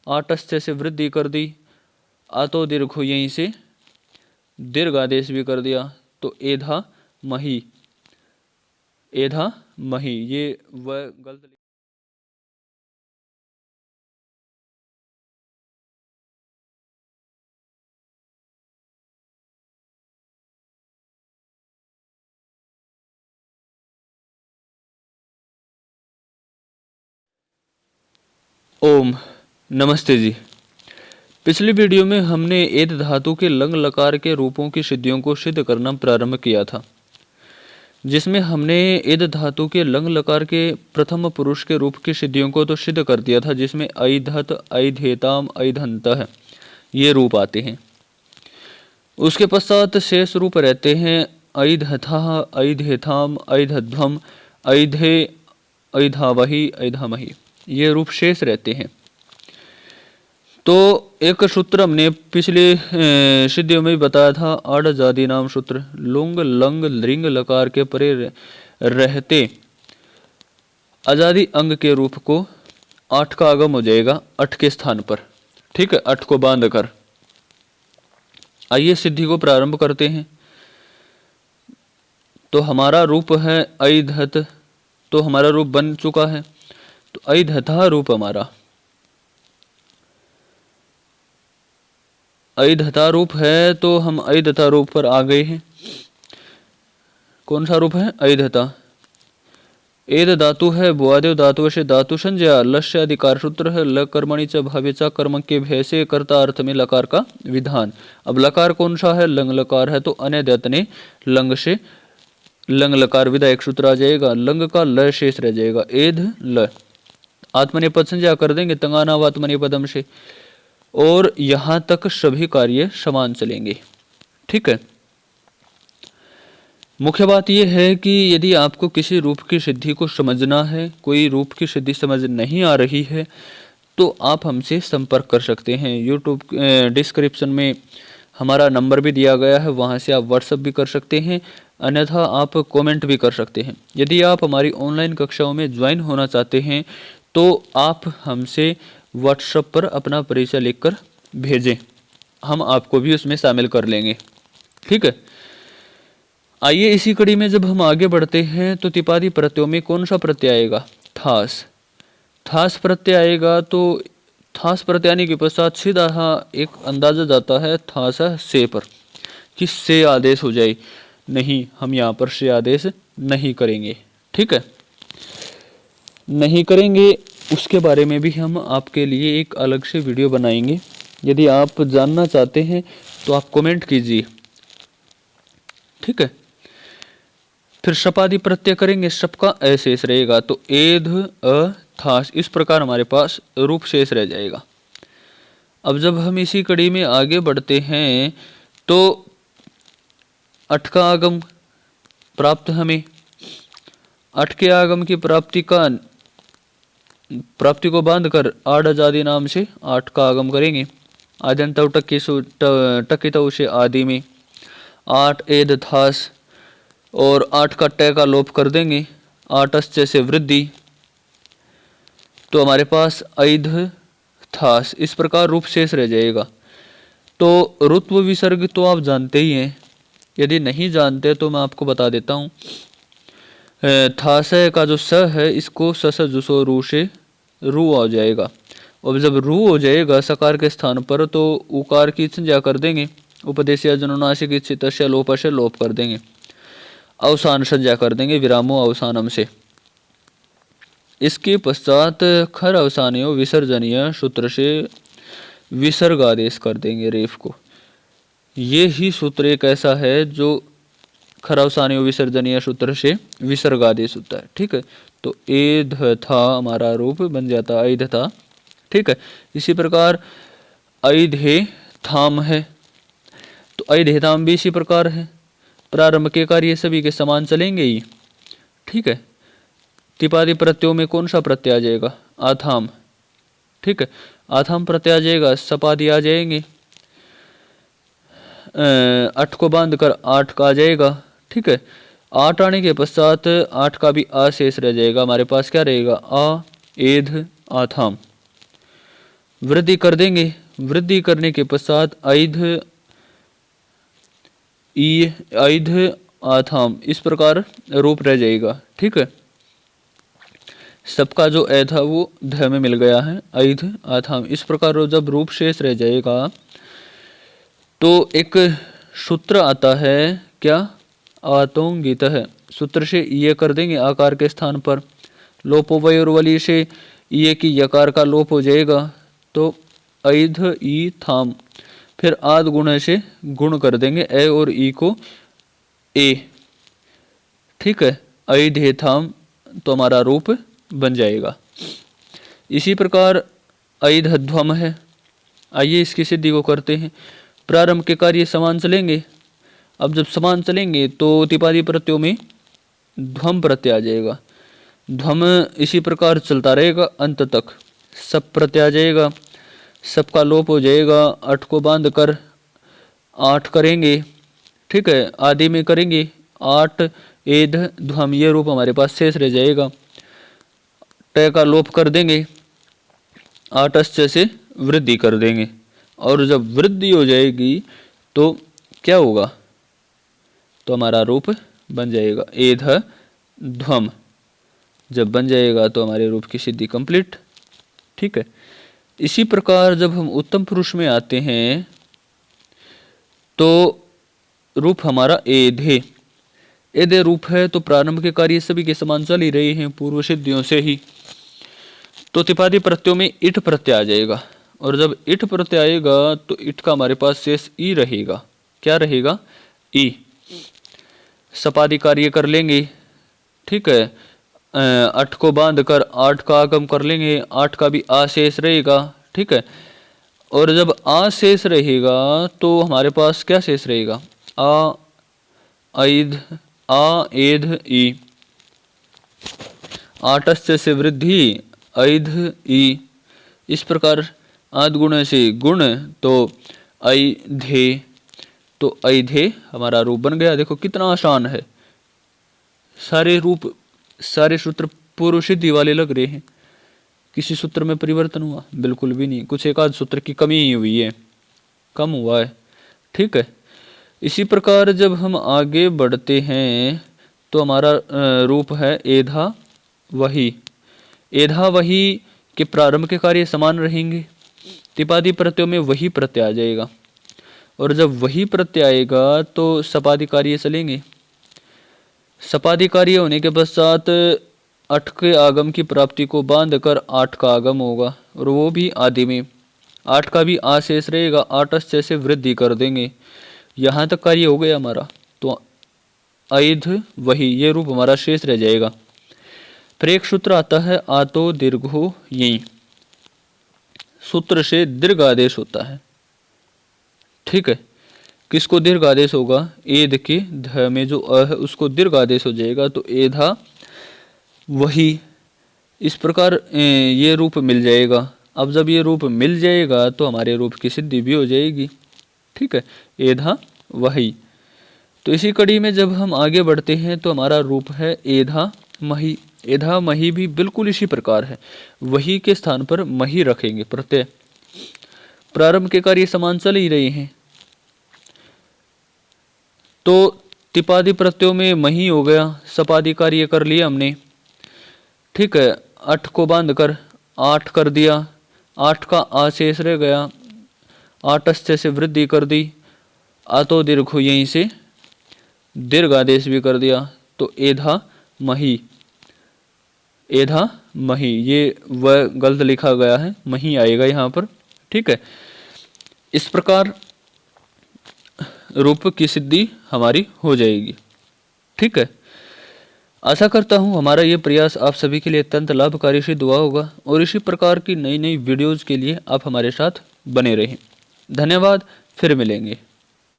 आटस्य से वृद्धि कर दी, आतो दीर्घ यहीं से दीर्घ आदेश भी कर दिया, तो एधा मही, एधा मही, ये वह गलत। ओम नमस्ते जी। पिछली वीडियो में हमने एद धातु के लंग लकार के रूपों की सिद्धियों को सिद्ध करना प्रारंभ किया था, जिसमें हमने एद धातु के लंग लकार के प्रथम पुरुष के रूप की सिद्धियों को तो सिद्ध कर दिया था, जिसमें ऐधत, ऐधेताम, ऐधंतः ये रूप आते हैं। उसके पश्चात शेष रूप रहते हैं ऐधथः, ऐधेथाम, ऐधध्वम, ऐधे, ऐधावही, ऐधामही, ये रूप शेष रहते हैं। तो एक सूत्र हमने पिछले सिद्धियों में बताया था, आड़ जाति नाम सूत्र, लुंग लंग लिंग लकार के परे रहते आजादी अंग के रूप को 8 का आगम हो जाएगा 8 के स्थान पर, ठीक है, 8 को बांध कर। आइए सिद्धि को प्रारंभ करते हैं। तो हमारा रूप है ऐधत, तो हमारा रूप बन चुका है, तो ऐधथा रूप हमारा ऐधता रूप है, तो हम ऐधता रूप पर आ गए हैं। कौन सा रूप है? ऐधता। एद धातु है, भुआदेव धातु से धातु संज्ञा, लस्य अधिकार सूत्र है, ल कर्मणि च भावे च कर्म के भय से कर्ता अर्थ में लकार का विधान। अब लकार कौन सा है? लंग लकार है, तो अनैदत ने लंग से लंग लकार विधायक सूत्र आ जाएगा, लंग का ल शेष रह जाएगा, एध ल। आत्मनेपद संज्ञा कर देंगे तंगाना आत्मनेपदम से, और यहां तक सभी कार्य समान चलेंगे, ठीक है। मुख्य बात यह है कि यदि आपको किसी रूप की सिद्धि को समझना है, कोई रूप की सिद्धि समझ नहीं आ रही है, तो आप हमसे संपर्क कर सकते हैं। यूट्यूब डिस्क्रिप्शन में हमारा नंबर भी दिया गया है, वहां से आप व्हाट्सएप भी कर सकते हैं, अन्यथा आप कमेंट भी कर सकते हैं। यदि आप हमारी ऑनलाइन कक्षाओं में ज्वाइन होना चाहते हैं तो आप हमसे व्हाट्सएप पर अपना परिचय लिखकर भेजें, हम आपको भी उसमें शामिल कर लेंगे, ठीक है। आइए इसी कड़ी में जब हम आगे बढ़ते हैं तो तिपादी प्रत्ययों में कौन सा प्रत्यय आएगा? थास। थास प्रत्यय आएगा, तो थास प्रत्यय आने के पश्चात सीधा एक अंदाजा जाता है थास से पर, कि से आदेश हो जाए। नहीं, हम यहाँ पर से आदेश नहीं करेंगे, ठीक है, नहीं करेंगे। उसके बारे में भी हम आपके लिए एक अलग से वीडियो बनाएंगे। यदि आप जानना चाहते हैं तो आप कमेंट कीजिए, ठीक है। फिर शपादि प्रत्यय करेंगे, शप का अशेष रहेगा, तो एध अ थास, इस प्रकार हमारे पास रूप शेष रह जाएगा। अब जब हम इसी कड़ी में आगे बढ़ते हैं तो 8 का आगम प्राप्त, हमें 8 के आगम की प्राप्ति को बांध कर आड़ आदि नाम से 8 का आगम करेंगे। आद्यंत टकित से आदि में 8 एद थास, और 8 का ट का लोप कर देंगे, 8 से वृद्धि, तो हमारे पास ऐध थास, इस प्रकार रूप शेष रह जाएगा। तो ऋत्व विसर्ग तो आप जानते ही हैं, यदि नहीं जानते तो मैं आपको बता देता हूँ। थास का जो स है, इसको स जुसो रू से रू आ जाएगा, और जब रू हो जाएगा सकार के स्थान पर तो उकार की संज्ञा कर देंगे, उपदेश या जनुनासिक इच्छित से लोप कर देंगे, अवसान संज्ञा कर देंगे विरामो अवसानम से। इसके पश्चात खर अवसानियों विसर्जनीय सूत्र से विसर्ग आदेश कर देंगे रेफ को। ये ही सूत्र एक ऐसा है जो खर अवसानियों विसर्जनीय सूत्र से विसर्ग आदेश होता है, ठीक है। तो एध था हमारा रूप बन जाता ऐध था, ठीक है। इसी प्रकार ऐधे थाम है, तो ऐधे थाम भी इसी प्रकार है। प्रारंभ के कार्य सभी के समान चलेंगे ही, ठीक है। तिपादी प्रत्ययों में कौन सा प्रत्यय आ जाएगा? आथाम, ठीक है, आथाम प्रत्यय आ जाएगा, सपादी आ जाएंगे, 8 को बांध कर 8 का आ जाएगा, ठीक है। 8 आने के पश्चात 8 का भी आ शेष रह जाएगा, हमारे पास क्या रहेगा? आ एध आथाम। वृद्धि कर देंगे। वृद्धि करने के पश्चात ऐध ई ऐध आथाम इस प्रकार रूप रह जाएगा। ठीक है, सबका जो ऐ था वो ध में मिल गया है, ऐध आथाम इस प्रकार जब रूप शेष रह जाएगा तो एक सूत्र आता है क्या, आतोंगित है। सूत्र से ये कर देंगे आकार के स्थान पर, लोपोवयोर्वली से ये की यकार का लोप हो जाएगा तो ऐध ई थाम, फिर आद गुण से गुण कर देंगे ए और ई को ए। ठीक है, ऐधे थाम तो हमारा रूप बन जाएगा। इसी प्रकार ऐधध्वम है। आइए इसकी सिद्धि को करते हैं। प्रारंभ के कार्य समान चलेंगे। अब जब समान चलेंगे तो तिपादी प्रत्ययों में ध्वम प्रत्यय आ जाएगा। ध्वम इसी प्रकार चलता रहेगा अंत तक। सब प्रत्यय आ जाएगा, सबका लोप हो जाएगा। अठ को बांध कर आठ करेंगे। ठीक है, आदि में करेंगे आठ एध ध्वम, ये रूप हमारे पास शेष रह जाएगा। ट का लोप कर देंगे, आटस्य से वृद्धि कर देंगे, और जब वृद्धि हो जाएगी तो क्या होगा, तो हमारा रूप बन जाएगा एध ध्वम। जब बन जाएगा तो हमारे रूप की सिद्धि कंप्लीट। ठीक है, इसी प्रकार जब हम उत्तम पुरुष में आते हैं तो रूप हमारा एधे। एधे रूप है तो प्रारंभ के कार्य सभी के समान चल ही रहे हैं पूर्व सिद्धियों से ही। तो तिपादी प्रत्ययों में इट प्रत्यय आ जाएगा, और जब इट प्रत्यय आएगा तो इट का हमारे पास शेष ई रहेगा। क्या रहेगा, ई। सपादी कार्य कर लेंगे। ठीक है, अठ को बांध कर आठ का आगम कर लेंगे, आठ का भी आ शेष रहेगा। ठीक है, और जब आ शेष रहेगा तो हमारे पास क्या शेष रहेगा, आ ऐध आ एध ई। आटस्य से वृद्धि ऐध ई, इस प्रकार आद गुण से गुण तो ऐधे, तो ऐधे हमारा रूप बन गया। देखो कितना आसान है, सारे रूप सारे सूत्र पूर्व सिद्धि वाले लग रहे हैं। किसी सूत्र में परिवर्तन हुआ बिल्कुल भी नहीं, कुछ एक आध सूत्र की कमी ही हुई है, कम हुआ है। ठीक है, इसी प्रकार जब हम आगे बढ़ते हैं तो हमारा रूप है एधा वही। एधा वही के प्रारंभ के कार्य समान रहेंगे। तिपादी प्रत्ययों में वही प्रत्यय आ जाएगा, और जब वही प्रत्यय आएगा तो सपादी कार्य चलेंगे। सपादी कार्य होने के पश्चात अठ के आगम की प्राप्ति को बांध कर आठ का आगम होगा, और वो भी आदि में। आठ का भी आ शेष रहेगा, आटस्य से वृद्धि कर देंगे। यहाँ तक कार्य हो गया हमारा, तो ऐध वही ये रूप हमारा शेष रह जाएगा। फिर एक सूत्र आता है आतो दीर्घो यही। सूत्र से दीर्घ आदेश होता है। ठीक है, किसको दीर्घ आदेश होगा, एध के ध में जो अ है उसको दीर्घ आदेश हो जाएगा, तो एधा वही। इस प्रकार ये रूप मिल जाएगा। अब जब ये रूप मिल जाएगा तो हमारे रूप की सिद्धि भी हो जाएगी। ठीक है, एधा वही। तो इसी कड़ी में जब हम आगे बढ़ते हैं तो हमारा रूप है एधा मही। एधा मही भी बिल्कुल इसी प्रकार है, वही के स्थान पर मही रखेंगे प्रत्यय। प्रारंभ के कार्य समान चल ही रहे हैं, तो तिपादी प्रत्ययों में मही हो गया। सपादी कार्य कर लिया हमने। ठीक है, अठ को बांध कर आठ कर दिया, आठ का आ शेष रह गया, आटस्य से वृद्धि कर दी, आतो दीर्घ यहीं से दीर्घ आदेश भी कर दिया, तो एधा मही। एधा मही, ये वह गलत लिखा गया है, मही आएगा यहाँ पर। ठीक है, इस प्रकार रूप की सिद्धि हमारी हो जाएगी। ठीक है, आशा करता हूँ हमारा ये प्रयास आप सभी के लिए अत्यंत लाभकारी सिद्ध हुआ होगा, और इसी प्रकार की नई नई वीडियोज़ के लिए आप हमारे साथ बने रहें। धन्यवाद, फिर मिलेंगे।